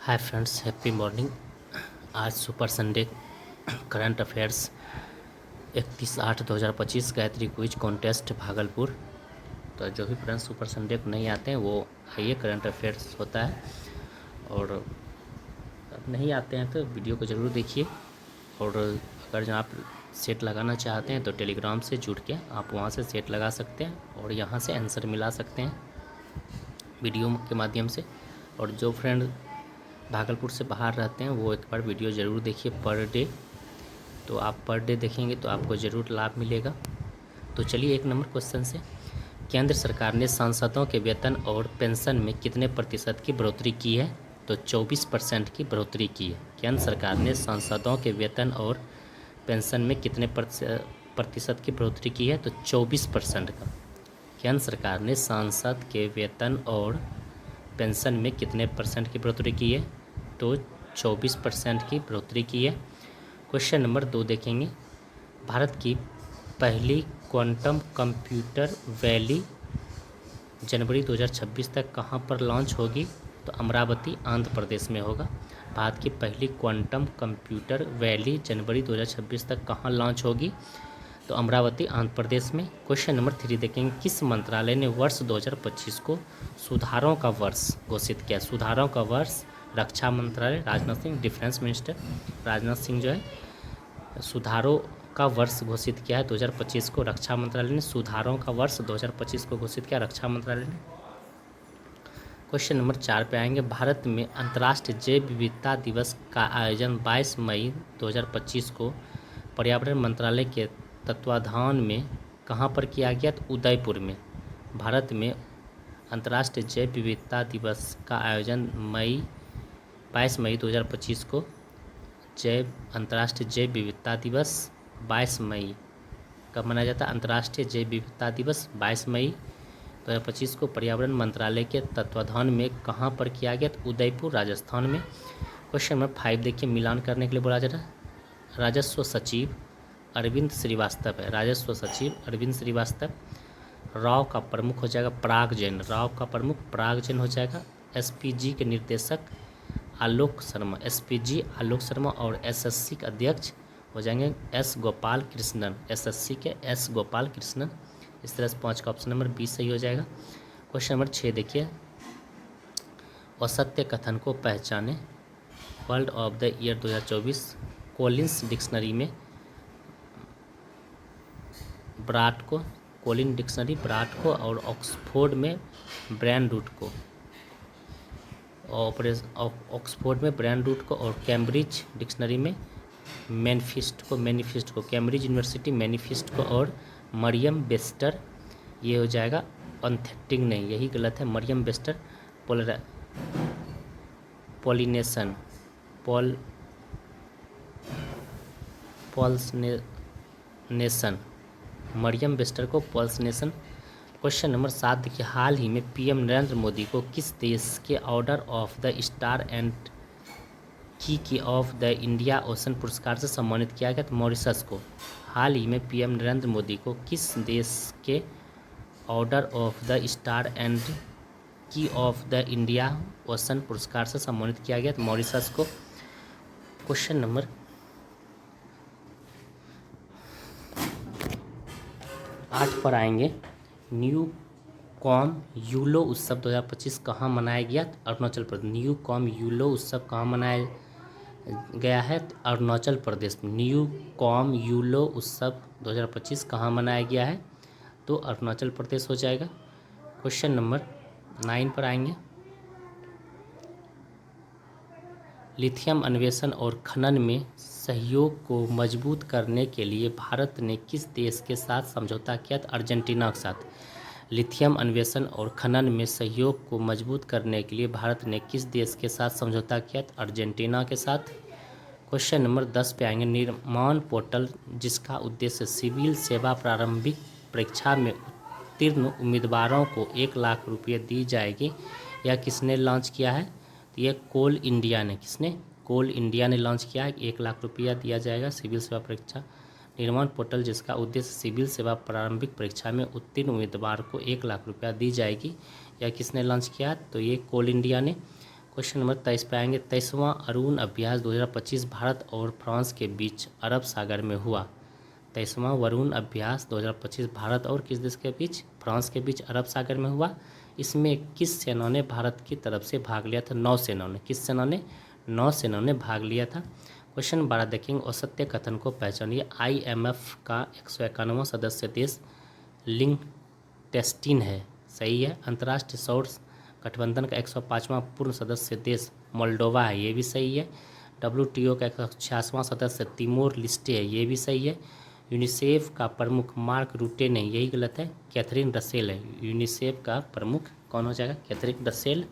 हाय friends, happy morning. आज super Sunday current affairs 31/8/2025 Gayatri quiz contest Bhagalpur. तो जो भी फ्रेंड्स सुपर संडे को नहीं आते हैं वो आइए, करंट अफेयर्स होता है। और अब नहीं आते हैं तो वीडियो को ज़रूर देखिए। और अगर जो आप सेट लगाना चाहते हैं तो टेलीग्राम से जुड़ के आप वहाँ से सेट लगा सकते हैं और यहाँ से आंसर मिला सकते हैं वीडियो के माध्यम से। और जो फ्रेंड भागलपुर से बाहर रहते हैं वो एक बार वीडियो ज़रूर देखिए पर डे। तो आप पर डे देखेंगे तो आपको ज़रूर लाभ मिलेगा। तो चलिए 1 नंबर क्वेश्चन से। केंद्र सरकार ने सांसदों के वेतन और पेंशन में कितने प्रतिशत की बढ़ोतरी की है? तो 24% की बढ़ोतरी की है। केंद्र सरकार ने सांसदों के वेतन और पेंशन में कितने प्रतिशत की बढ़ोतरी की है? तो 24% का। केंद्र सरकार ने सांसद के वेतन और पेंशन में कितने परसेंट की बढ़ोतरी की है? तो 24% की बढ़ोतरी की है। क्वेश्चन नंबर 2 देखेंगे। भारत की पहली क्वांटम कंप्यूटर वैली जनवरी 2026 तक कहां पर लॉन्च होगी? तो अमरावती आंध्र प्रदेश में होगा। भारत की पहली क्वांटम कंप्यूटर वैली जनवरी 2026 तक कहां लॉन्च होगी? तो अमरावती आंध्र प्रदेश में। क्वेश्चन नंबर 3 देखेंगे। किस मंत्रालय ने वर्ष 2025 को सुधारों का वर्ष घोषित किया? सुधारों का वर्ष रक्षा मंत्रालय, राजनाथ सिंह, डिफेंस मिनिस्टर राजनाथ सिंह जो है सुधारों का वर्ष घोषित किया है 2025 को। रक्षा मंत्रालय ने सुधारों का वर्ष 2025 को घोषित किया, रक्षा मंत्रालय ने। क्वेश्चन नंबर 4 पे आएंगे। भारत में अंतर्राष्ट्रीय जैव विविधता दिवस का आयोजन 22 मई 2025 को पर्यावरण मंत्रालय के तत्वाधान में कहाँ पर किया गया? तो उदयपुर में। भारत में अंतर्राष्ट्रीय जैव विविधता दिवस का आयोजन 22 मई 2025 को अंतर्राष्ट्रीय जैव विविधता दिवस 22 मई कब मनाया जाता है? अंतर्राष्ट्रीय जैव विविधता दिवस 22 मई 2025 को पर्यावरण मंत्रालय के तत्वाधान में कहाँ पर किया गया? तो उदयपुर, राजस्थान में। क्वेश्चन नंबर 5 देखिए। मिलान करने के लिए बोला जा रहा है। राजस्व सचिव अरविंद श्रीवास्तव है। राजस्व सचिव अरविंद श्रीवास्तव। राव का प्रमुख हो जाएगा पराग जैन। राव का प्रमुख पराग जैन हो जाएगा। एसपीजी के निर्देशक आलोक शर्मा। एसपीजी आलोक शर्मा। और एसएससी के अध्यक्ष हो जाएंगे एस गोपाल कृष्णन। एसएससी के एस गोपाल कृष्णन। इस तरह से 5 का ऑप्शन नंबर 20 सही हो जाएगा। क्वेश्चन नंबर 6 देखिए। असत्य कथन को पहचाने world of the year 2024 Collins dictionary में ब्राट को और ऑक्सफोर्ड में ब्रैंड रूट को और कैम्ब्रिज डिक्शनरी में मैनिफिस्ट को कैम्ब्रिज यूनिवर्सिटी मैनिफिस्ट को और मरियम वेस्टर, ये हो जाएगा ऑथेंटिक नहीं, यही गलत है। मरियम वेस्टर पॉल्सनेशन, मरियम वेस्टर को पॉल्सनेशन। क्वेश्चन नंबर 7 देखिए। हाल ही में पीएम नरेंद्र मोदी को किस देश के order of the star and की ऑफ द इंडिया ओशन पुरस्कार से सम्मानित किया गया? तो मॉरिशस को। हाल ही में पीएम नरेंद्र मोदी को किस देश के order of the star and की ऑफ द इंडिया ओशन पुरस्कार से सम्मानित किया गया? तो मॉरिशस को। क्वेश्चन नंबर 8 पर आएंगे। न्यू कॉम यूलो उत्सव 2025 कहाँ मनाया गया? Arunachal Pradesh. New com yellow उत्सव कहाँ मनाया गया है? अरुणाचल प्रदेश में। न्यू कॉम यूलो उत्सव 2025 कहाँ मनाया गया है? तो अरुणाचल प्रदेश हो जाएगा। क्वेश्चन नंबर 9 पर आएंगे। लिथियम अन्वेषण और खनन में सहयोग को मजबूत करने के लिए भारत ने किस देश के साथ समझौता किया? अर्जेंटीना के साथ। लिथियम अन्वेषण और खनन में सहयोग को मजबूत करने के लिए भारत ने किस देश के साथ समझौता किया? अर्जेंटीना के साथ। क्वेश्चन नंबर 10 पे आएंगे। निर्माण पोर्टल जिसका उद्देश्य सिविल सेवा प्रारंभिक परीक्षा में उत्तीर्ण उम्मीदवारों को 1 लाख रुपये दी जाएगी, यह किसने लॉन्च किया है? तो ये कोल इंडिया ने। किसने? कोल इंडिया ने लॉन्च किया है। 1 लाख रुपया दिया जाएगा सिविल सेवा परीक्षा। निर्माण पोर्टल जिसका उद्देश्य सिविल सेवा प्रारंभिक परीक्षा में उत्तीर्ण उम्मीदवार को 1 लाख रुपया दी जाएगी, यह किसने लॉन्च किया? तो ये कोल इंडिया ने। क्वेश्चन नंबर 23 पे आएंगे। 23वां अरुण अभ्यास 2025 भारत और फ्रांस के बीच अरब सागर में हुआ। 23वां वरुण अभ्यास 2025 भारत और किस देश के बीच? फ्रांस के बीच अरब सागर में हुआ। इसमें किस सेना ने भारत की तरफ से भाग लिया था? नौसेना ने। किस सेना ने? नौसेना ने भाग लिया था। क्वेश्चन 12 देखेंगे। असत्य कथन को पहचानिए। IMF का 151वां सदस्य देश लिंकटेस्टीन है, सही है। अंतर्राष्ट्रीय सौर गठबंधन का 105वां पूर्ण सदस्य देश मोल्डोवा है, ये भी सही है। WTO का 186वां सदस्य तिमोर लिस्टे है, ये भी सही है। यूनिसेफ का प्रमुख मार्क रूटे नहीं, यही गलत है, कैथरीन रसेल है। यूनिसेफ का प्रमुख कौन हो जाएगा? Catherine Russell.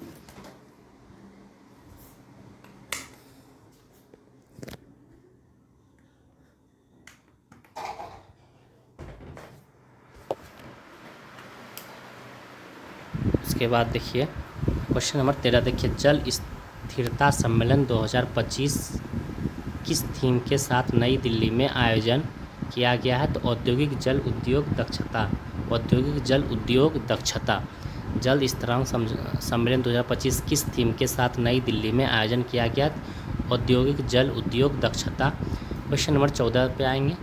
उसके बाद देखिए क्वेश्चन नंबर 13 देखिए। जल स्थिरता सम्मेलन 2025 किस थीम के साथ नई दिल्ली में आयोजन किया गया है? तो औद्योगिक जल उद्योग दक्षता। औद्योगिक जल उद्योग दक्षता। जल स्थिरांक सम्मेलन 2025 किस थीम के साथ नई दिल्ली में आयोजन किया गया? औद्योगिक जल उद्योग दक्षता। क्वेश्चन नंबर 14 पे आएंगे।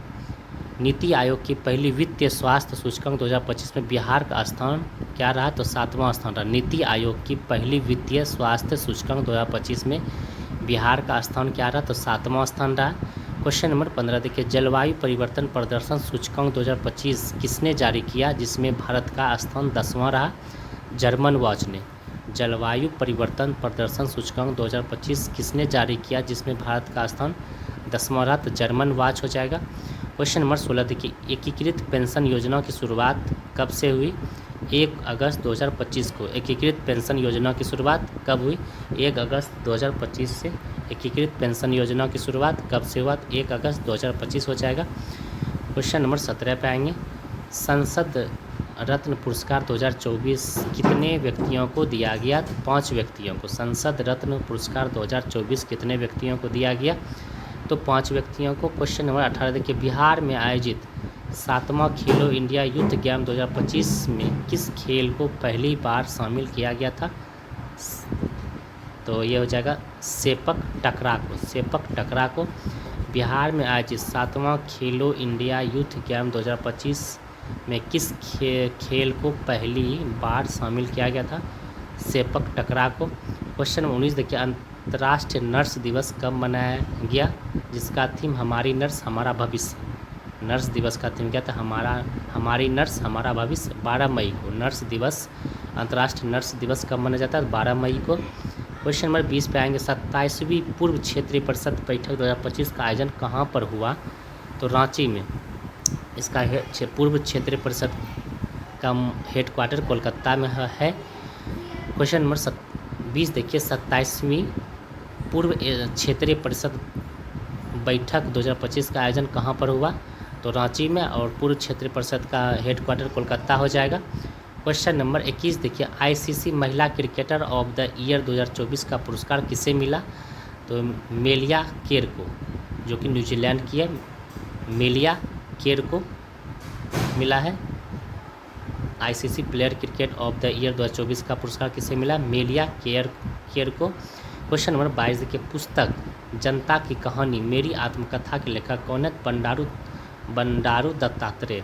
नीति आयोग की पहली वित्तीय स्वास्थ्य सूचकांक 2025 में बिहार का स्थान क्या रहा? तो 7वां स्थान रहा। नीति आयोग की पहली वित्तीय स्वास्थ्य सूचकांक 2025 में बिहार का स्थान क्या रहा? तो 7वां स्थान रहा। क्वेश्चन नंबर 15 देखिए। जलवायु परिवर्तन प्रदर्शन सूचकांक 2025 किसने जारी किया, जिसमें भारत का स्थान 10वां रहा? जर्मन वॉच ने। जलवायु परिवर्तन प्रदर्शन सूचकांक 2025 किसने जारी किया, जिसमें भारत का स्थान 10वां रहा? तो जर्मन वॉच हो जाएगा। क्वेश्चन नंबर 16 देखिए। एकीकृत पेंशन योजना की शुरुआत कब से हुई? 1 अगस्त 2025 को एकीकृत पेंशन योजना की शुरुआत कब हुई? 1 अगस्त 2025 से एकीकृत पेंशन योजना की शुरुआत कब से हुआ? 1 अगस्त 2025 हो जाएगा। क्वेश्चन नंबर 17 पे आएंगे। संसद रत्न पुरस्कार 2024 कितने व्यक्तियों को दिया गया? 5 व्यक्तियों को। संसद रत्न पुरस्कार 2024 कितने व्यक्तियों को दिया गया? तो 5 व्यक्तियों को। क्वेश्चन नंबर 18 देखिए। बिहार में आयोजित 7वां खेलो इंडिया यूथ गेम 2025 में किस खेल को पहली बार शामिल किया गया था? तो ये हो जाएगा सेपक टकरा को। सेपक टकरा को। बिहार में आयोजित 7वां खेलो इंडिया यूथ गेम 2025 में किस खेल को पहली बार शामिल किया गया था? सेपक टकरा को। क्वेश्चन 19 देखिए। अंतर्राष्ट्रीय नर्स दिवस कब मनाया गया, जिसका थीम हमारी नर्स हमारा भविष्य? नर्स दिवस का थीम क्या था? हमारी नर्स हमारा भविष्य। 12 मई को नर्स दिवस, अंतर्राष्ट्रीय नर्स दिवस कब मनाया जाता है? 12 मई को। क्वेश्चन नंबर 20 पे आएंगे। 27वीं पूर्व क्षेत्रीय परिषद बैठक 2025 का आयोजन कहाँ पर हुआ? तो रांची में। इसका पूर्व क्षेत्रीय परिषद का हेडक्वार्टर कोलकाता में है। क्वेश्चन नंबर 20 देखिए। 27वीं पूर्व क्षेत्रीय परिषद बैठक 2025 का आयोजन कहाँ पर हुआ? तो रांची में, और पूर्व क्षेत्रीय परिषद का हेडक्वार्टर कोलकाता हो जाएगा। क्वेश्चन नंबर 21 देखिए। ICC महिला क्रिकेटर ऑफ द ईयर 2024 का पुरस्कार किसे मिला? तो मेलिया केर को, जो कि न्यूजीलैंड की है। मेलिया केर को मिला है। ICC player cricket of the year 2024 का पुरस्कार किसे मिला? मेलिया केर को। क्वेश्चन नंबर 22 देखिए। पुस्तक जनता की कहानी मेरी आत्मकथा के लेखक कौन है? बंडारू दत्तात्रेय।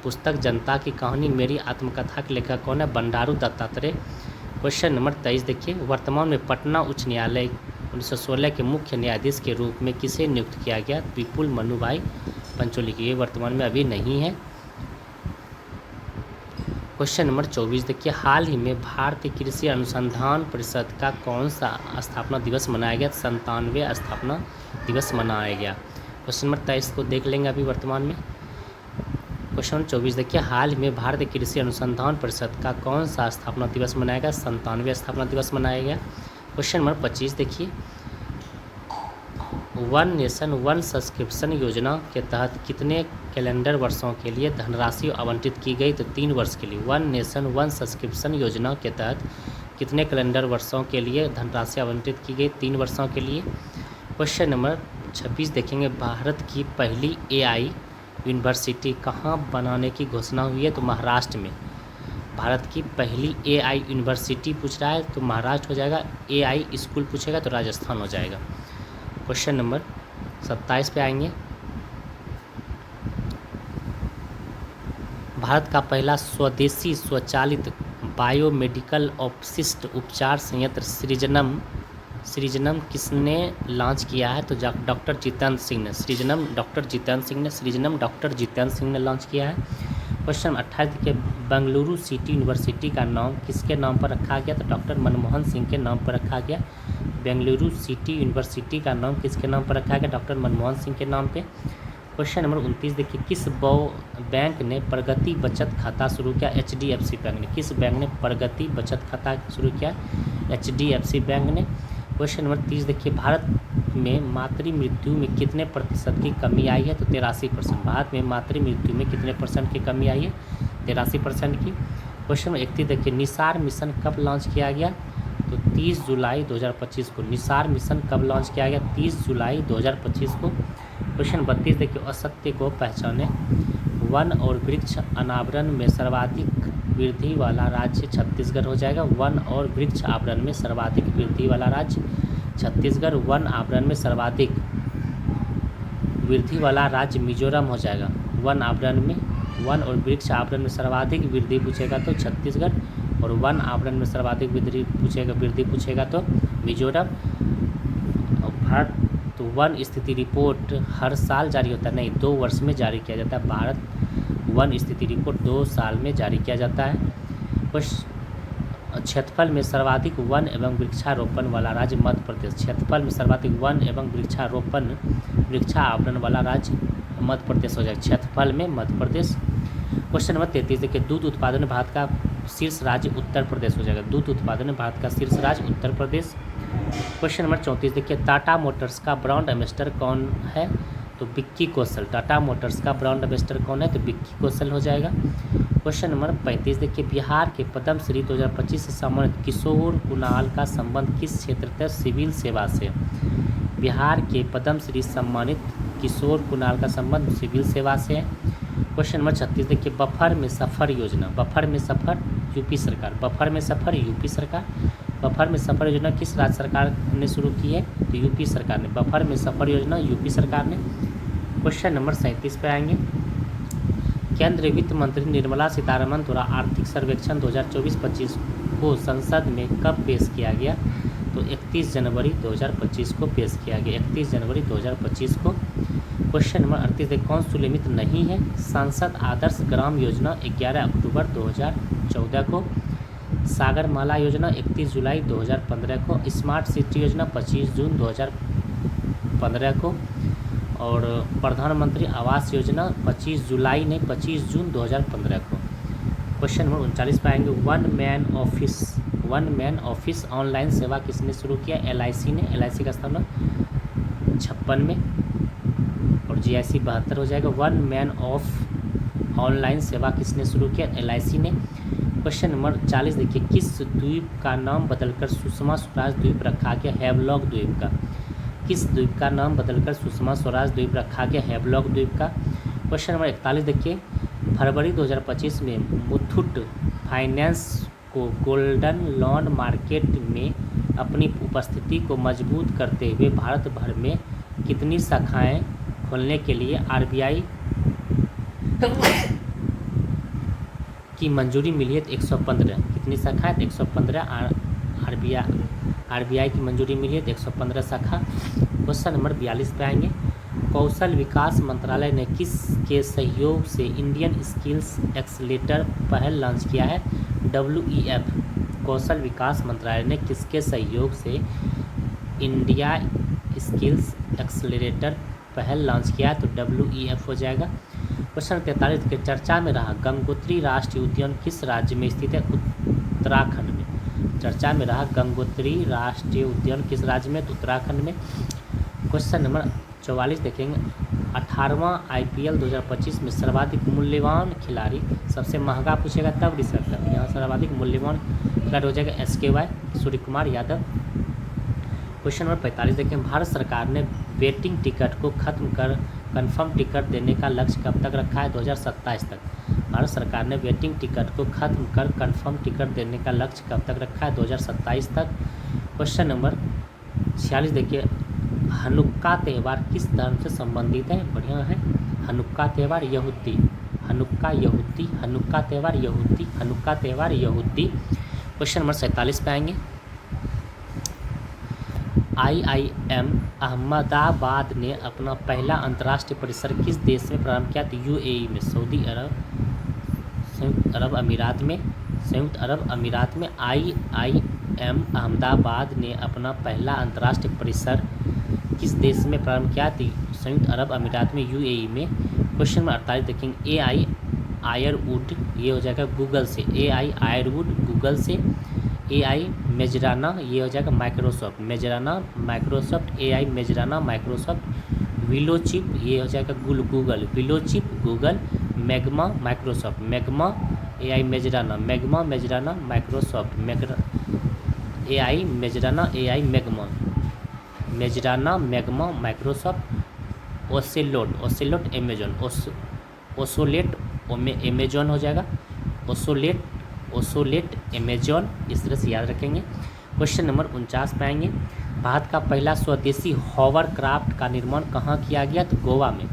पुस्तक जनता की कहानी मेरी आत्मकथा के लेखक कौन है? बंडारू दत्तात्रेय। क्वेश्चन नंबर 23 देखिए। वर्तमान में पटना उच्च न्यायालय 1916 के मुख्य न्यायाधीश के रूप में किसे नियुक्त किया गया? विपुल मनुभाई पंचोली की। ये वर्तमान में अभी नहीं है। क्वेश्चन नंबर 24 देखिए। हाल ही में भारतीय कृषि अनुसंधान परिषद का कौन सा स्थापना दिवस मनाया गया? 97वां स्थापना दिवस मनाया गया। क्वेश्चन नंबर 23 को देख लेंगे अभी वर्तमान में। क्वेश्चन नंबर 24 देखिए। हाल ही में भारतीय कृषि अनुसंधान परिषद का कौन सा स्थापना दिवस मनाया गया? 97वां स्थापना दिवस मनाया गया। क्वेश्चन नंबर 25 देखिए। वन नेशन वन सब्सक्रिप्शन योजना के तहत कितने कैलेंडर वर्षों के लिए धनराशि आवंटित की गई? तो 3 वर्ष के लिए। वन नेशन वन सब्सक्रिप्शन योजना के तहत कितने कैलेंडर वर्षों के लिए धनराशि आवंटित की गई? 3 वर्षों के लिए। क्वेश्चन नंबर 26 देखेंगे। भारत की पहली AI यूनिवर्सिटी कहाँ बनाने की घोषणा हुई है? तो महाराष्ट्र में। भारत की पहली AI यूनिवर्सिटी पूछ रहा है तो महाराष्ट्र हो जाएगा, AI स्कूल पूछेगा तो राजस्थान हो जाएगा। क्वेश्चन नंबर 27 पे आएंगे। भारत का पहला स्वदेशी स्वचालित बायोमेडिकल अपशिष्ट उपचार संयंत्र सृजनम किसने लॉन्च किया है? तो डॉक्टर जितेंद्र सिंह ने। सृजनम डॉक्टर जितेंद्र सिंह ने लॉन्च किया है। क्वेश्चन 28 के बेंगलुरु सिटी यूनिवर्सिटी का नाम किसके नाम पर रखा गया? तो डॉक्टर मनमोहन सिंह के नाम पर रखा गया। बेंगलुरु सिटी यूनिवर्सिटी का नाम किसके नाम पर रखा गया? डॉक्टर मनमोहन सिंह के नाम पे। क्वेश्चन नंबर 29 देखिए, किस बैंक ने प्रगति बचत खाता शुरू किया? HDFC बैंक ने। किस बैंक ने प्रगति बचत खाता शुरू किया? HDFC बैंक ने। क्वेश्चन नंबर 30 देखिए, भारत में मातृ मृत्यु में कितने प्रतिशत की कमी आई है? तो 83%। भारत में मातृ मृत्यु में कितने % की कमी आई है? 83% की। क्वेश्चन नंबर 31 देखिए, निसार मिशन कब लॉन्च किया गया? तो 30 जुलाई 2025 को। निसार मिशन कब लॉन्च किया गया? 30 जुलाई 2025 को। क्वेश्चन 32 देखिए, असत्य को पहचाने। वन और वृक्ष अनावरण में सर्वाधिक वृद्धि वाला राज्य छत्तीसगढ़ हो जाएगा। वन और वृक्ष आवरण में सर्वाधिक वृद्धि वाला राज्य छत्तीसगढ़। वन आवरण में सर्वाधिक वृद्धि वाला राज्य मिजोरम हो जाएगा। वन और वृक्ष आवरण में सर्वाधिक वृद्धि पूछेगा तो छत्तीसगढ़, और वन आवरण में सर्वाधिक वृद्धि पूछेगा तो मिजोरम। भारत तो वन स्थिति रिपोर्ट हर साल जारी होता है, नहीं 2 वर्ष में जारी किया जाता है। भारत वन स्थिति रिपोर्ट 2 साल में जारी किया जाता है। क्षेत्रफल में सर्वाधिक वन एवं वृक्षारोपण वाला राज्य मध्य प्रदेश। क्षेत्रफल में सर्वाधिक वन एवं वृक्षारोपण वाला राज्य मध्य प्रदेश हो जाएगा। क्षेत्रफल में मध्य प्रदेश। क्वेश्चन नंबर 33 देखिए, दूध उत्पादन में भारत का शीर्ष राज्य उत्तर प्रदेश हो जाएगा। दूध उत्पादन में भारत का शीर्ष राज्य उत्तर प्रदेश। क्वेश्चन नंबर 34 देखिए, टाटा मोटर्स का ब्रांड एम्बेसडर कौन है? तो विक्की कौशल। टाटा मोटर्स का ब्रांड एम्बेसडर कौन है? तो विक्की कौशल हो जाएगा। क्वेश्चन नंबर 35 देखिए, बिहार के पद्मश्री 2025 से सम्मानित किशोर कुणाल का संबंध किस क्षेत्र के सिविल सेवा से? बिहार के पद्मश्री सम्मानित किशोर कुणाल का संबंध सिविल सेवा से है। क्वेश्चन नंबर 36 देखिए, बफर में सफ़र योजना यूपी सरकार योजना किस राज्य सरकार ने शुरू की है? तो यूपी सरकार ने। बफर में सफ़र योजना यूपी सरकार ने। क्वेश्चन नंबर 37 पे आएंगे, केंद्रीय वित्त मंत्री निर्मला सीतारमण द्वारा आर्थिक सर्वेक्षण 2024-25 को संसद में कब पेश किया गया? तो 31 जनवरी 2025 को पेश किया गया। 31 जनवरी 2025 को। क्वेश्चन नंबर 38 देखिए, कौन सुनियमित नहीं है? सांसद आदर्श ग्राम योजना 11 अक्टूबर 2014 को। सागरमाला योजना 31 जुलाई 2015 को। स्मार्ट सिटी योजना 25 जून 2015 को। और प्रधानमंत्री आवास योजना 25 जून 2015 को। क्वेश्चन नंबर 39 पे आएंगे, वन मैन ऑफिस ऑनलाइन सेवा किसने शुरू किया? LIC ने। LIC का स्थापना 56 में, और GIC 72 हो जाएगा। वन मैन ऑफ ऑनलाइन सेवा किसने शुरू किया? LIC ने। क्वेश्चन नंबर 40 देखिए, किस द्वीप का नाम बदलकर सुषमा स्वराज द्वीप रखा गया? हैवलॉक द्वीप का। किस द्वीप का नाम बदलकर सुषमा स्वराज द्वीप रखा गया? हैवलॉक द्वीप का। क्वेश्चन नंबर 41 देखिए, फरवरी 2025 में मुथूट फाइनेंस को गोल्डन लोन मार्केट में अपनी उपस्थिति को मजबूत करते हुए भारत भर में कितनी शाखाएं खोलने के लिए RBI की मंजूरी मिली है? 115। कितनी शाखाएं? 115 RBI की मंजूरी मिली है, 115 शाखा। क्वेश्चन नंबर 42 पे आएंगे, कौशल विकास मंत्रालय ने किसके सहयोग से इंडियन स्किल्स एक्सेलेरेटर पहल लॉन्च किया है? WEF। कौशल विकास मंत्रालय ने किसके सहयोग से इंडिया स्किल्स एक्सेलेरेटर पहल लॉन्च किया है? तो WEF हो जाएगा। क्वेश्चन 43 के चर्चा में रहा गंगोत्री राष्ट्रीय उद्यान किस राज्य में स्थित है? उत्तराखंड में। चर्चा में रहा गंगोत्री राष्ट्रीय उद्यान किस राज्य में? तो उत्तराखंड में। क्वेश्चन नंबर 44 देखेंगे, 18वां IPL 2025 में सर्वाधिक मूल्यवान खिलाड़ी, सबसे महंगा पूछेगा तब रिसर्च कर। यहाँ सर्वाधिक मूल्यवान खिलाड़ी हो जाएगा SKY Surya Kumar Yadav. Question number 45 देखें, भारत सरकार ने वेटिंग टिकट को खत्म कर कन्फर्म टिकट देने का लक्ष्य कब तक रखा है? 2027 तक। भारत सरकार ने वेटिंग टिकट को खत्म कर कंफर्म टिकट देने का लक्ष्य कब तक रखा है? 2027 तक। क्वेश्चन नंबर 46 देखिए, हनुक्का त्यौहार किस धर्म से संबंधित है? बढ़िया है, हनुक्का त्यौहार यहूदी, हनुक्का यहूदी, हनुक्का त्यौहार यहूदी, हनुक्का त्यौहार यहूदी। क्वेश्चन नंबर 47 पे आएंगे, IIM अहमदाबाद ने अपना पहला अंतर्राष्ट्रीय परिसर किस देश में प्रारंभ किया? तो UAE में, सऊदी अरब, संयुक्त अरब अमीरात में, संयुक्त अरब अमीरात में IIM अहमदाबाद ने अपना पहला अंतर्राष्ट्रीय परिसर किस देश में प्रारंभ किया? तो संयुक्त अरब अमीरात में, UAE में। क्वेश्चन नंबर 48 देखेंगे, AI आयरवुड, ये हो जाएगा गूगल से, AI आयरवुड गूगल से, AI मेजराना, ये हो जाएगा Microsoft, Majorana Microsoft, AI Majorana Microsoft, willow chip, ये हो जाएगा Google, willow chip Google, Magma Microsoft, Magma AI Majorana, Magma Majorana Microsoft, AI Majorana, AI Magma, Majorana Magma Microsoft, Ocelot, Ocelot Amazon, Ocelot Amazon हो जाएगा, ओसोलेट, ओसोलेट Amazon, इस तरह से याद रखेंगे। क्वेश्चन नंबर 49 पे आएंगे, भारत का पहला स्वदेशी हॉवरक्राफ्ट का निर्माण कहाँ किया गया? तो गोवा में।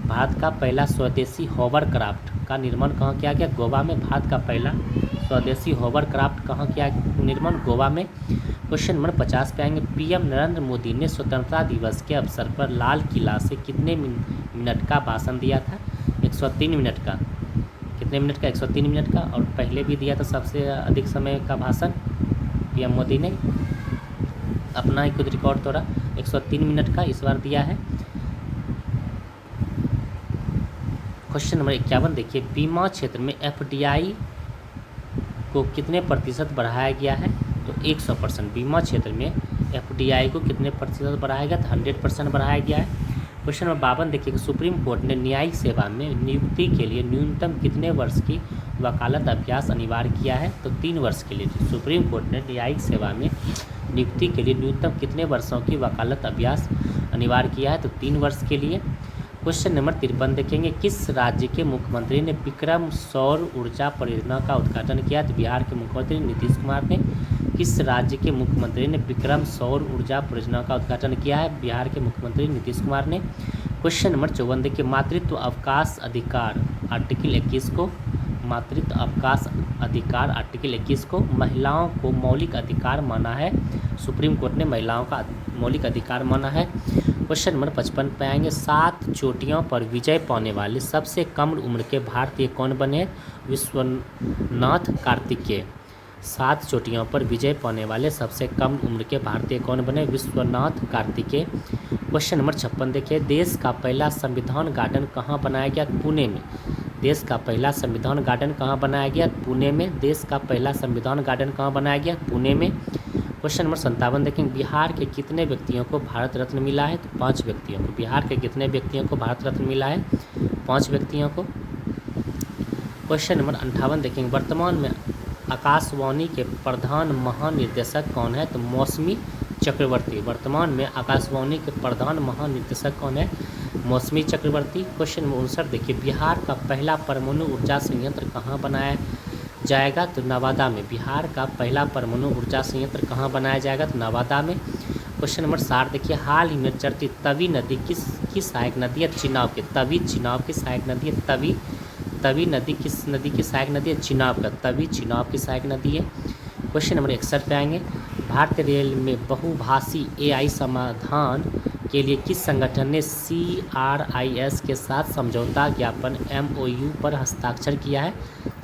भारत का पहला स्वदेशी हॉवरक्राफ्ट का निर्माण कहाँ किया गया? गोवा में। भारत का पहला स्वदेशी हॉवरक्राफ्ट कहाँ किया निर्माण? गोवा में। क्वेश्चन नंबर 50 पे आएंगे, PM नरेंद्र मोदी ने स्वतंत्रता दिवस के अवसर पर लाल किला से कितने मिनट का भाषण दिया था? 103 मिनट का। कितने मिनट का? 103 मिनट का। और पहले भी दिया था सबसे अधिक समय का भाषण PM मोदी ने, अपना ही खुद रिकॉर्ड तोड़ा, 103 मिनट का इस बार दिया है। क्वेश्चन नंबर 51 देखिए, बीमा क्षेत्र में FDI को कितने प्रतिशत बढ़ाया गया है? तो 100%। बीमा क्षेत्र में FDI को कितने प्रतिशत बढ़ाया गया? तो 100% बढ़ाया गया है। क्वेश्चन नंबर 52 देखिए, सुप्रीम कोर्ट ने न्यायिक सेवा में नियुक्ति के लिए न्यूनतम कितने वर्ष की वकालत अभ्यास अनिवार्य किया है? तो 3 वर्ष के लिए। सुप्रीम कोर्ट ने न्यायिक सेवा में नियुक्ति के लिए न्यूनतम कितने वर्षों की वकालत अभ्यास अनिवार्य किया है? तो 3 वर्ष के लिए। क्वेश्चन नंबर 53 देखेंगे, किस राज्य के मुख्यमंत्री ने विक्रम सौर ऊर्जा परियोजना का उद्घाटन किया? तो बिहार के मुख्यमंत्री नीतीश कुमार ने। किस राज्य के मुख्यमंत्री ने विक्रम सौर ऊर्जा परियोजना का उद्घाटन किया है? बिहार के मुख्यमंत्री नीतीश कुमार ने। क्वेश्चन नंबर 54 देखिए, मातृत्व अवकाश अधिकार आर्टिकल 21 को, मातृत्व अवकाश अधिकार आर्टिकल 21 को महिलाओं को मौलिक अधिकार माना है। सुप्रीम कोर्ट ने महिलाओं का मौलिक अधिकार माना है। क्वेश्चन नंबर 55 पे आएंगे, 7 चोटियों पर विजय पाने वाले सबसे कम उम्र के भारतीय कौन बने? विश्वनाथ कार्तिकेय। 7 चोटियों पर विजय पाने वाले सबसे कम उम्र के भारतीय कौन बने? विश्वनाथ कार्तिकेय। क्वेश्चन नंबर 56 देखिए, देश का पहला संविधान गार्डन कहाँ बनाया गया? पुणे में। देश का पहला संविधान गार्डन कहाँ बनाया गया? पुणे में। देश का पहला संविधान गार्डन कहाँ बनाया गया? पुणे में। क्वेश्चन नंबर 57 देखेंगे, बिहार के कितने व्यक्तियों को भारत रत्न मिला है? तो 5 व्यक्तियों को। बिहार के कितने व्यक्तियों को भारत रत्न मिला है? 5 व्यक्तियों को। क्वेश्चन नंबर 58 देखेंगे, वर्तमान में आकाशवाणी के प्रधान महानिर्देशक कौन है? तो मौसमी चक्रवर्ती। वर्तमान में आकाशवाणी के प्रधान महानिर्देशक कौन है? मौसमी चक्रवर्ती। क्वेश्चन नंबर 59 देखिए, बिहार का पहला परमाणु ऊर्जा संयंत्र कहाँ बनाया जाएगा? तो नवादा में। बिहार का पहला परमाणु ऊर्जा संयंत्र कहाँ बनाया जाएगा? तो नवादा में। क्वेश्चन नंबर 60 देखिए, हाल ही में चर्चित तवी नदी किसकी सहायक नदी है? चिनाब की। तवी चिनाब की सहायक नदी है। तवी नदी किस नदी की सहायक नदी है? चिनाब का। तवी चिनाब की सहायक नदी है। क्वेश्चन नंबर 61 पे आएंगे, भारतीय रेल में बहुभाषी AI समाधान के लिए किस संगठन ने CRIS के साथ समझौता ज्ञापन MOU पर हस्ताक्षर किया है?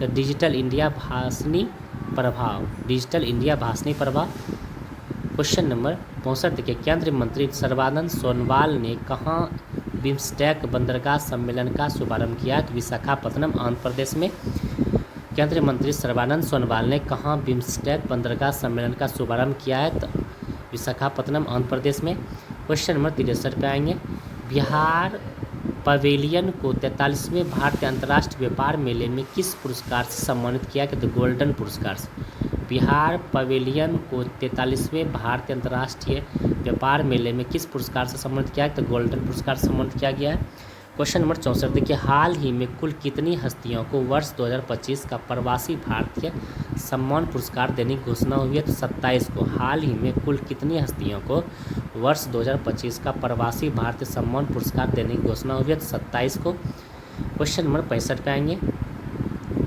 तो डिजिटल इंडिया भाषणी प्रभाव। डिजिटल इंडिया भाषणी प्रभाव। क्वेश्चन नंबर 65 देखिए, केंद्रीय मंत्री सर्बानंद सोनोवाल ने कहाँ बिम्स्टेक बंदरगाह सम्मेलन का शुभारंभ किया? तो विशाखापत्तनम आंध्र प्रदेश में। केंद्रीय मंत्री सर्बानंद सोनोवाल ने कहाँ बिम्स्टेक बंदरगाह सम्मेलन का शुभारंभ किया है? तो विशाखापत्तनम आंध्र प्रदेश में। क्वेश्चन नंबर 63 पे आएंगे, बिहार पवेलियन को 43वें भारतीय अंतर्राष्ट्रीय व्यापार मेले में किस पुरस्कार से सम्मानित किया गया? तो गोल्डन पुरस्कार से। बिहार पवेलियन को 43वें भारतीय अंतर्राष्ट्रीय व्यापार मेले में किस पुरस्कार से सम्मानित किया है? तो गोल्डन पुरस्कार से सम्मानित किया गया है। क्वेश्चन नंबर 64 देखिए, हाल ही में कुल कितनी हस्तियों को वर्ष 2025 का प्रवासी भारतीय सम्मान पुरस्कार देने की घोषणा हुई है? तो 27 को। हाल ही में कुल कितनी हस्तियों को वर्ष 2025 का प्रवासी भारतीय सम्मान पुरस्कार देने की घोषणा हुई है? तो 27 को। क्वेश्चन नंबर 65 पे आएंगे,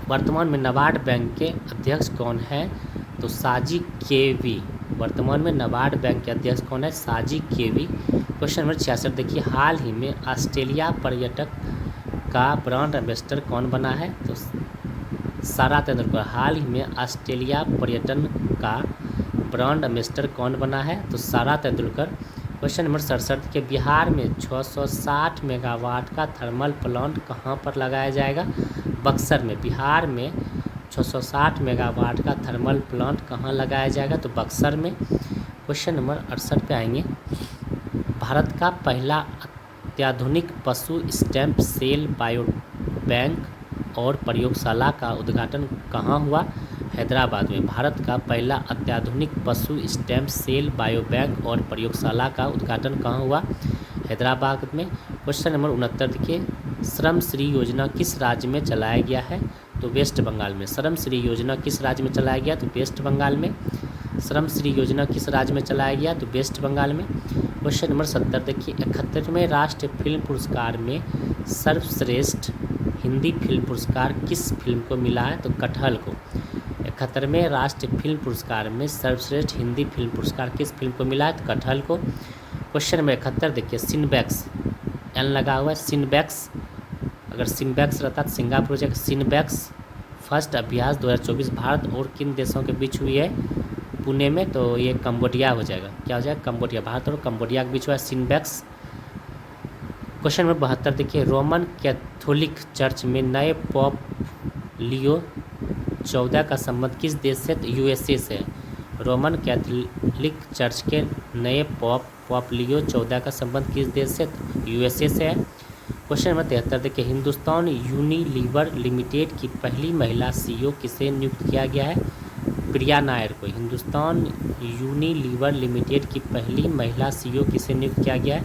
वर्तमान में नाबार्ड बैंक के अध्यक्ष कौन है? तो साजी केवी। वर्तमान में नाबार्ड बैंक के अध्यक्ष कौन है? साजी केवी। क्वेश्चन नंबर 66 देखिए, हाल ही में ऑस्ट्रेलिया पर्यटक का ब्रांड एम्बेसडर कौन बना है? तो सारा तेंदुलकर। हाल ही में ऑस्ट्रेलिया पर्यटन का ब्रांड एम्बेसडर कौन बना है? तो सारा तेंदुलकर। क्वेश्चन नंबर 67 के बिहार में 660 मेगावाट का थर्मल प्लांट कहाँ पर लगाया जाएगा? बक्सर में। बिहार में 660 मेगावाट का थर्मल प्लांट कहाँ लगाया जाएगा? तो बक्सर में। क्वेश्चन नंबर 68 पे आएंगे, भारत का पहला अत्याधुनिक पशु स्टेम सेल बायो बैंक और प्रयोगशाला का उद्घाटन कहाँ हुआ? हैदराबाद में। भारत का पहला अत्याधुनिक पशु स्टेम सेल बायो बैंक और प्रयोगशाला का उद्घाटन कहाँ हुआ? हैदराबाद में। क्वेश्चन नंबर 69 देखिए, श्रम श्री योजना किस राज्य में चलाया गया है? तो वेस्ट बंगाल में। श्रम श्री योजना किस राज्य में चलाया गया? तो वेस्ट बंगाल में। श्रम श्री योजना किस राज्य में चलाया गया? तो वेस्ट बंगाल में। क्वेश्चन नंबर 70 देखिए, 71वें राष्ट्रीय फिल्म पुरस्कार में सर्वश्रेष्ठ हिंदी फिल्म पुरस्कार किस फिल्म को मिला है? तो कटहल को। 71वें राष्ट्रीय फिल्म पुरस्कार में सर्वश्रेष्ठ हिंदी फिल्म पुरस्कार किस फिल्म को मिला है? तो कटहल को। क्वेश्चन नंबर 71 देखिए, सिनबैक्स, एन लगा हुआ है, सिनबैक्स। अगर सिनबैक्स रहता तो सिंगापुर हो जाएगा। सिनबैक्स फर्स्ट अभ्यास 2024 भारत और किन देशों के बीच हुई है? पुणे में। तो ये कंबोडिया हो जाएगा। क्या हो जाएगा? कंबोडिया। भारत और कंबोडिया के बीच हुआ है सिनबैक्स। क्वेश्चन नंबर 72 देखिए, रोमन कैथोलिक चर्च में नए पॉप लियो 14 का संबंध किस देश से? तो यूएसए से। रोमन कैथोलिक चर्च के नए पॉप लियो 14 का संबंध किस देश से? तो यूएसए से है। क्वेश्चन नंबर 73 देखिए, हिंदुस्तान यूनिलीवर लिमिटेड की पहली महिला सीईओ किसे नियुक्त किया गया है? प्रिया नायर को। हिंदुस्तान यूनिलीवर लिमिटेड की पहली महिला सीईओ किसे नियुक्त किया गया है?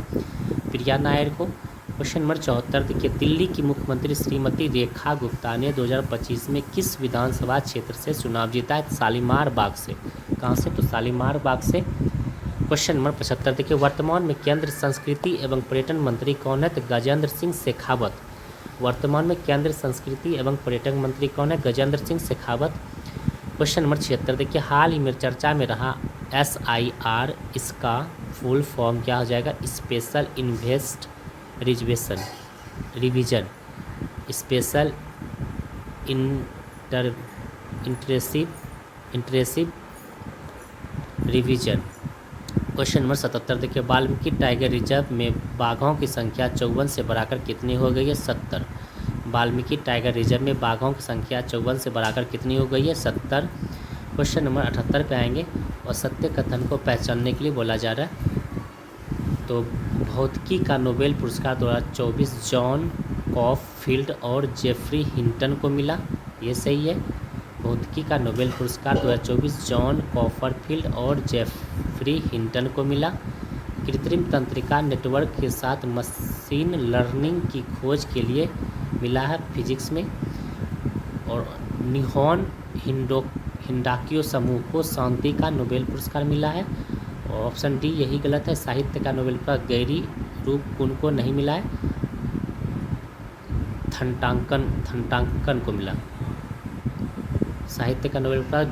प्रिया नायर को। क्वेश्चन नंबर 74 देखिए, दिल्ली की मुख्यमंत्री श्रीमती रेखा गुप्ता ने 2025 में किस विधानसभा क्षेत्र से चुनाव जीता है? शालीमार बाग से। कहाँ से? तो शालीमार बाग से। क्वेश्चन नंबर 75 देखिए, वर्तमान में केंद्र संस्कृति एवं पर्यटन मंत्री कौन है? तो गजेंद्र सिंह शेखावत। वर्तमान में केंद्र संस्कृति एवं पर्यटन मंत्री कौन है? गजेंद्र सिंह शेखावत। क्वेश्चन नंबर 76 देखिए, हाल ही में चर्चा में रहा SIR, इसका फुल फॉर्म क्या हो जाएगा? Special invest revision, special intensive revision. Question number 77 देखिए, वाल्मीकि टाइगर रिजर्व में बाघों की संख्या 54 से बढ़ाकर कितनी हो गई है? 70। वाल्मीकि टाइगर रिजर्व में बाघों की संख्या 54 से बढ़ाकर कितनी हो गई है? 70। क्वेश्चन नंबर 78 पे आएंगे, और सत्य कथन को पहचानने के लिए बोला जा रहा है। तो भौतिकी का नोबेल पुरस्कार 2024 जॉन कॉफील्ड और जेफरी हिंटन को मिला। ये सही है। भौतिकी का नोबेल पुरस्कार 2024 जॉन कॉफरफील्ड और जेफरी हिंटन को मिला। कृत्रिम तंत्रिका नेटवर्क के साथ मशीन लर्निंग की खोज के लिए मिला है फिजिक्स में। और निहोन हिंडाक्यो समूह को शांति का नोबेल पुरस्कार मिला है। और ऑप्शन डी यही गलत है, साहित्य का नोबेल पुरस्कार गैरी रूपकुन को नहीं मिला है, थंटांकन को मिला। साहित्य का नोबेल पुरस्कार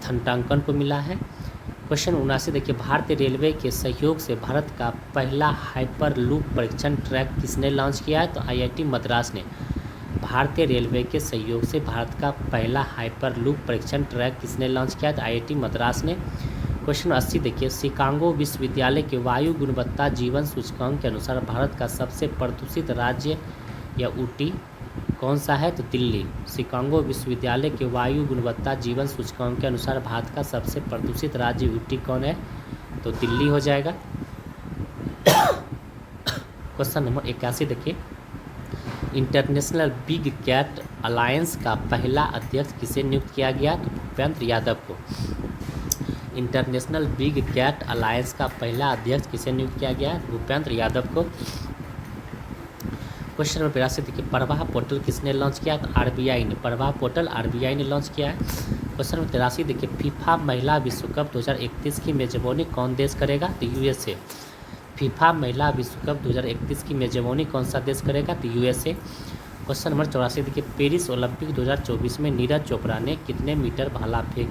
थंटांकन को मिला है। क्वेश्चन 79 देखिए, भारतीय रेलवे के सहयोग से भारत का पहला हाइपर लूप परीक्षण ट्रैक किसने लॉन्च किया है? तो IIT मद्रास ने। भारतीय रेलवे के सहयोग से भारत का पहला हाइपर लूप परीक्षण ट्रैक किसने लॉन्च किया? तो IIT मद्रास ने। क्वेश्चन 80 देखिए, शिकागो विश्वविद्यालय के वायु गुणवत्ता जीवन सूचकांक के अनुसार भारत का सबसे प्रदूषित राज्य या ऊटी कौन सा है? तो दिल्ली। शिकागो विश्वविद्यालय के वायु गुणवत्ता जीवन सूचकांक के अनुसार भारत का सबसे प्रदूषित राज्य ऊटी कौन है? तो दिल्ली हो जाएगा। क्वेश्चन नंबर 81 देखिए, इंटरनेशनल बिग कैट अलायंस का पहला अध्यक्ष किसे नियुक्त किया गया? तो भूपेंद्र यादव को। इंटरनेशनल बिग कैट अलायंस का पहला अध्यक्ष किसे नियुक्त किया गया? भूपेंद्र यादव को। क्वेश्चन नंबर 82 देखिए, प्रवाह पोर्टल किसने लॉन्च किया? तो आरबीआई ने। प्रवाह पोर्टल आरबीआई ने लॉन्च किया है। क्वेश्चन नंबर 83 देखिए, फीफा महिला विश्व कप 2031 की मेजबानी कौन देश करेगा? तो यूएसए। फीफा महिला विश्व कप 2031 की मेजबानी कौन सा देश करेगा? तो यूएसए। क्वेश्चन नंबर 84 देखिए, पेरिस ओलंपिक 2024 में नीरज चोपड़ा ने कितने मीटर भाला फेंक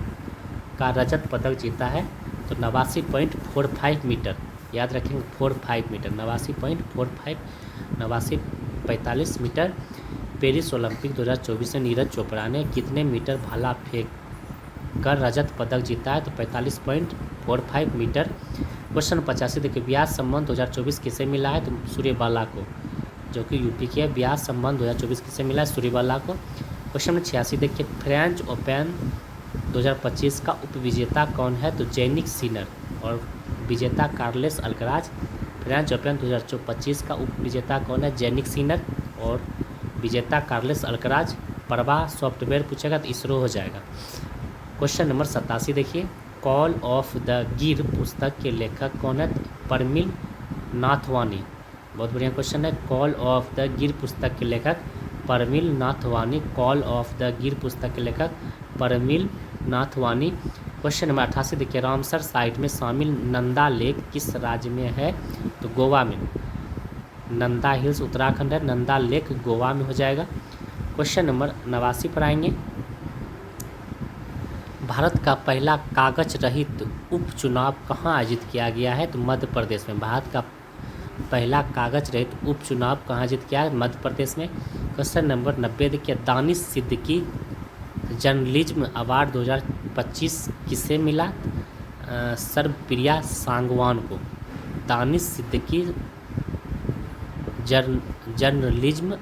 का रजत पदक जीता है? तो 89.45 मीटर। याद रखेंगे 45 मीटर, 89.45, 89.45 मीटर। पेरिस ओलंपिक 2024 में नीरज चोपड़ा ने कितने मीटर भाला फेंक कर रजत पदक जीता है? तो 45.45 मीटर। क्वेश्चन 85 देखिए, ब्याज संबंध 2024 किसे मिला है? तो सूर्यबाला को, जो कि यूपी की है। ब्याज संबंध 2024 किसे मिला है? सूर्यबाला को। क्वेश्चन नंबर 86 देखिए, फ्रेंच ओपन 2025 का उपविजेता कौन है? तो जेनिक सिनर। और विजेता कार्लेस अल्कराज। फ्रेंच ओपन 2025 का उपविजेता कौन है? Jannik Sinner. और विजेता कार्लेस अल्कराज। प्रवाह सॉफ्टवेयर पूछेगा तो इसरो हो जाएगा। क्वेश्चन नंबर 87 देखिए, कॉल ऑफ द गिर पुस्तक के लेखक कौन है? परमिल नाथवानी। बहुत बढ़िया क्वेश्चन है। कॉल ऑफ द गिर पुस्तक के लेखक Parmil Nathwani. Call of the गिर पुस्तक के लेखक परमिल नाथवानी। क्वेश्चन नंबर 88 देखिए, रामसर साइट में शामिल नंदा लेक किस राज्य में है? तो गोवा में। नंदा हिल्स उत्तराखंड है, नंदा लेक गोवा में हो जाएगा। क्वेश्चन नंबर 89 पर आएंगे, भारत का पहला कागज रहित उपचुनाव कहाँ आयोजित किया गया है? तो मध्य प्रदेश में। भारत का पहला कागज रहित उपचुनाव कहाँ आयोजित किया है? मध्य प्रदेश में। क्वेश्चन नंबर 90 देखिए, दानिश सिद्दीकी जर्नलिज्म अवार्ड 2025 किसे मिला? सर्वप्रिया सांगवान को। दानिश सिद्दीकी जर्नलिज्म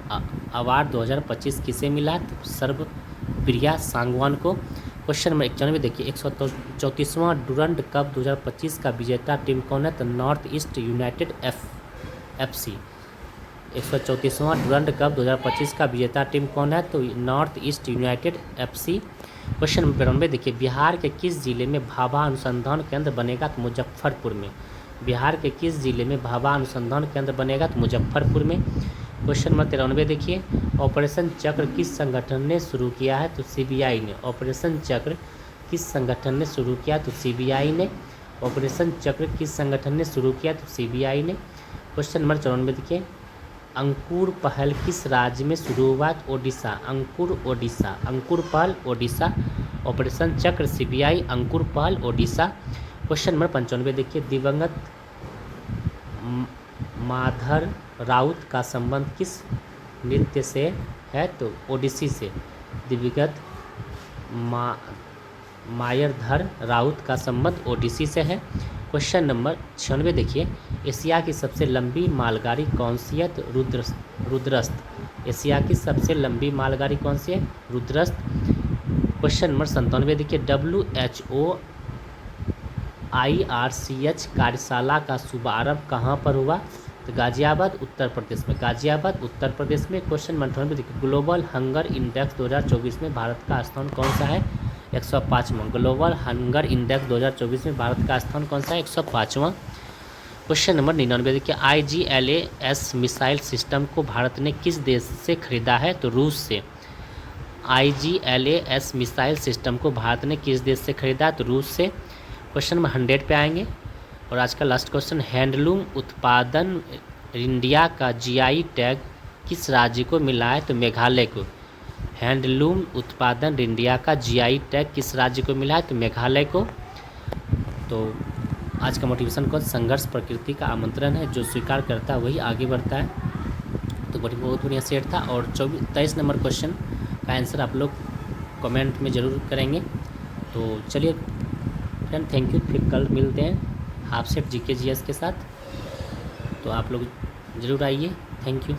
अवार्ड 2025 किसे मिला? तो सर्वप्रिया सांगवान को। क्वेश्चन नंबर 91 देखिए, 134वां डुरंड कप 2025 का विजेता टीम कौन है? तो नॉर्थ ईस्ट यूनाइटेड FC। 134वां डुरंड कप 2025 का विजेता टीम कौन है? तो north east united FC। Question number 92 देखिए, बिहार के किस जिले में भाभा अनुसंधान केंद्र बनेगा? तो मुजफ्फरपुर में। बिहार के किस जिले में भाभा अनुसंधान केंद्र बनेगा? तो मुजफ्फरपुर में। क्वेश्चन नंबर 93 देखिए, ऑपरेशन चक्र किस संगठन ने शुरू किया है? तो CBI ने। ऑपरेशन चक्र किस संगठन ने शुरू किया? तो CBI ने। ऑपरेशन चक्र किस संगठन ने शुरू किया? तो CBI ने। क्वेश्चन नंबर 94 देखिए, अंकुर पहल किस राज्य में शुरू हुआ? ओडिशा। अंकुर ओडिशा, अंकुर पहल ओडिशा। ऑपरेशन चक्र CBI, अंकुर पहल ओडिशा। क्वेश्चन नंबर 95 देखिए, दिवंगत माधर राउत का संबंध किस नृत्य से है? तो ओडिसी से। दिवंगत मायरधर राउत का संबंध ओडिसी से है। क्वेश्चन नंबर 96 देखिए, एशिया की सबसे लंबी मालगाड़ी कौन सी है? तो रुद्रस्त। एशिया की सबसे लंबी मालगाड़ी कौन सी है? रुद्रस्त। क्वेश्चन नंबर 97 देखिए, WHO IRCH कार्यशाला का शुभारंभ कहाँ पर हुआ? तो गाजियाबाद उत्तर प्रदेश में। गाजियाबाद उत्तर प्रदेश में। क्वेश्चन नंबर 98 देखिए, ग्लोबल हंगर इंडेक्स 2024 में भारत का स्थान कौन सा है? 105वां। ग्लोबल हंगर इंडेक्स 2024 में भारत का स्थान कौन सा है? 105वां। क्वेश्चन नंबर 99 देखिए, IGLAS मिसाइल सिस्टम को भारत ने किस देश से खरीदा है? तो रूस से। IGLAS मिसाइल सिस्टम को भारत ने किस देश से खरीदा? तो रूस से। क्वेश्चन नंबर 100 पे आएंगे और आज का लास्ट क्वेश्चन, हैंडलूम उत्पादन इंडिया का GI टैग किस राज्य को मिला है? तो मेघालय को। हैंडलूम उत्पादन इंडिया का GI टैग किस राज्य को मिला है? तो मेघालय को। तो आज का मोटिवेशन कोट, संघर्ष प्रकृति का आमंत्रण है, जो स्वीकार करता है वही आगे बढ़ता है। तो बहुत बढ़िया सेट था। और 23 नंबर क्वेश्चन का आंसर आप लोग कमेंट में ज़रूर करेंगे। तो चलिए फ्रेंड, थैंक यू। फिर कल मिलते हैं हाफ सेट GK GS के साथ। तो आप लोग ज़रूर आइए। Thank you.